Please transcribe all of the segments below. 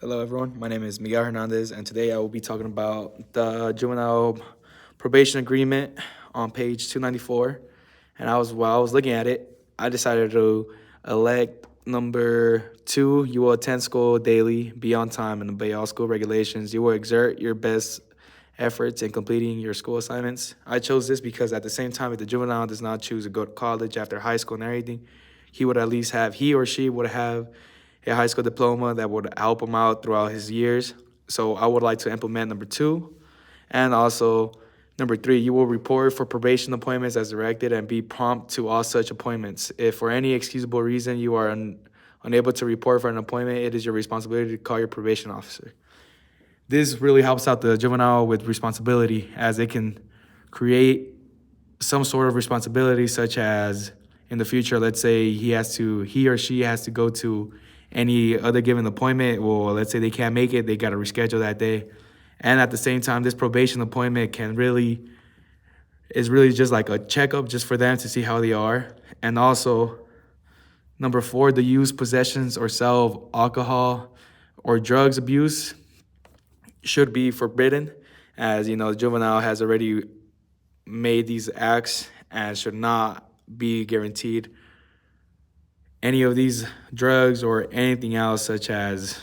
Hello, everyone. My name is Miguel Hernandez, and today I will be talking about the juvenile probation agreement on page 294. And while I was looking at it, I decided to elect number two. You will attend school daily, be on time, and obey all school regulations. You will exert your best efforts in completing your school assignments. I chose this because at the same time, if the juvenile does not choose to go to college after high school and everything, he or she would have a high school diploma that would help him out throughout his years. So I would like to implement number two. And also, number three, you will report for probation appointments as directed and be prompt to all such appointments. If for any excusable reason you are unable to report for an appointment, it is your responsibility to call your probation officer. This really helps out the juvenile with responsibility as it can create some sort of responsibility, such as in the future, let's say he or she has to go to any other given appointment. Well, let's say they can't make it, they got to reschedule that day. And at the same time, this probation appointment is really just like a checkup just for them to see how they are. And also, number four, the use, possessions, or sale of alcohol or drugs abuse should be forbidden, as the juvenile has already made these acts and should not be guaranteed any of these drugs or anything else, such as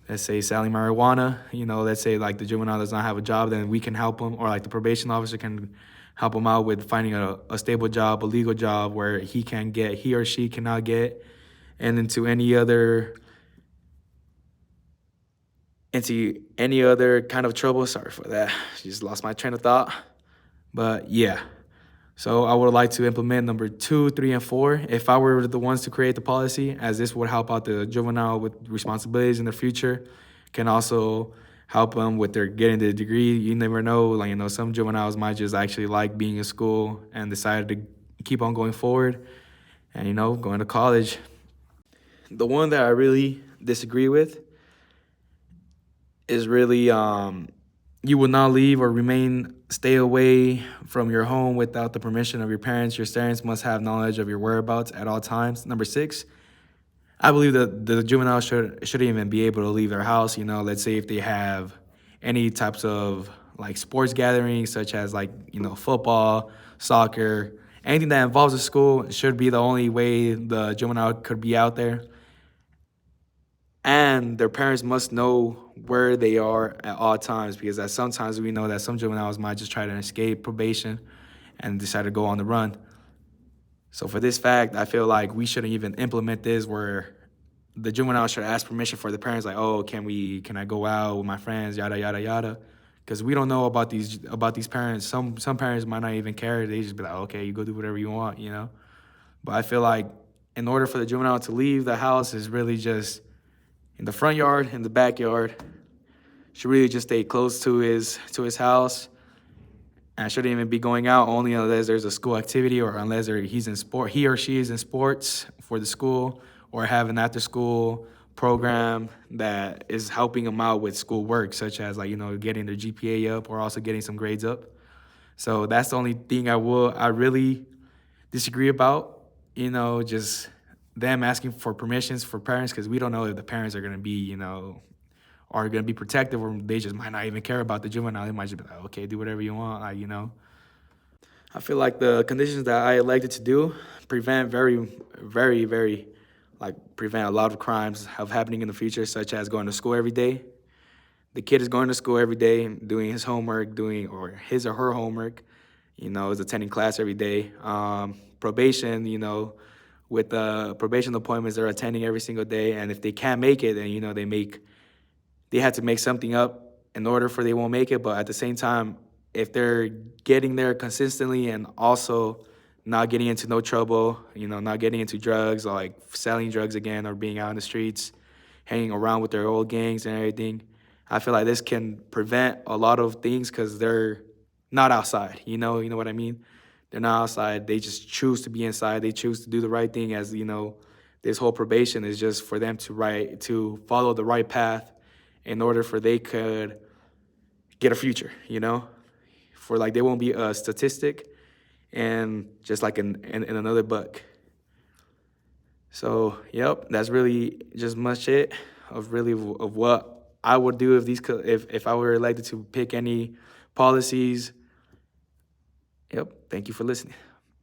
let's say selling marijuana. Let's say like the juvenile does not have a job, then we can help him, or like the probation officer can help him out with finding a stable job, a legal job where he or she cannot get and into any other kind of trouble. Sorry for that. Just lost my train of thought. But yeah. So I would like to implement number two, three, and four if I were the ones to create the policy, as this would help out the juvenile with responsibilities in the future. Can also help them with their getting the degree. You never know, some juveniles might just actually like being in school and decided to keep on going forward and going to college. The one that I really disagree with is really you will not leave or stay away from your home without the permission of your parents. Your parents must have knowledge of your whereabouts at all times. Number six, I believe that the juvenile shouldn't even be able to leave their house. Let's say if they have any types of like sports gatherings, such as like football, soccer, anything that involves a school should be the only way the juvenile could be out there. And their parents must know where they are at all times, because at sometimes we know that some juveniles might just try to escape probation and decide to go on the run. So for this fact, I feel like we shouldn't even implement this where the juvenile should ask permission for the parents, like, oh, can I go out with my friends, yada yada yada, because we don't know about these parents. Some parents might not even care. They just be like, okay, you go do whatever you want. But I feel like in order for the juvenile to leave the house is really just in the front yard, in the backyard. Should really just stay close to his house, and shouldn't even be going out only unless there's a school activity, or unless he or she is in sports for the school, or have an after school program that is helping them out with school work, such as like getting their GPA up or also getting some grades up. So that's the only thing I really disagree about. Just them asking for permissions for parents, because we don't know if the parents are going to be are going to be protective, or they just might not even care about the juvenile. They might just be like, okay, do whatever you want, I feel like the conditions that I elected to do prevent very, very, very, prevent a lot of crimes of happening in the future, such as going to school every day. The kid is going to school every day, doing his homework, or his or her homework, is attending class every day. Probation, with probation appointments, they're attending every single day. And if they can't make it, then, they have to make something up in order for they won't make it. But at the same time, if they're getting there consistently and also not getting into no trouble, not getting into drugs, or like selling drugs again, or being out in the streets, hanging around with their old gangs and everything, I feel like this can prevent a lot of things, because they're not outside. You know what I mean? They're not outside. They just choose to be inside. They choose to do the right thing, as this whole probation is just for them to follow the right path in order for they could get a future, for like they won't be a statistic and just like in another book. So, yep, that's really just much it. of really of what I would do if I were elected to pick any policies. Yep. Thank you for listening.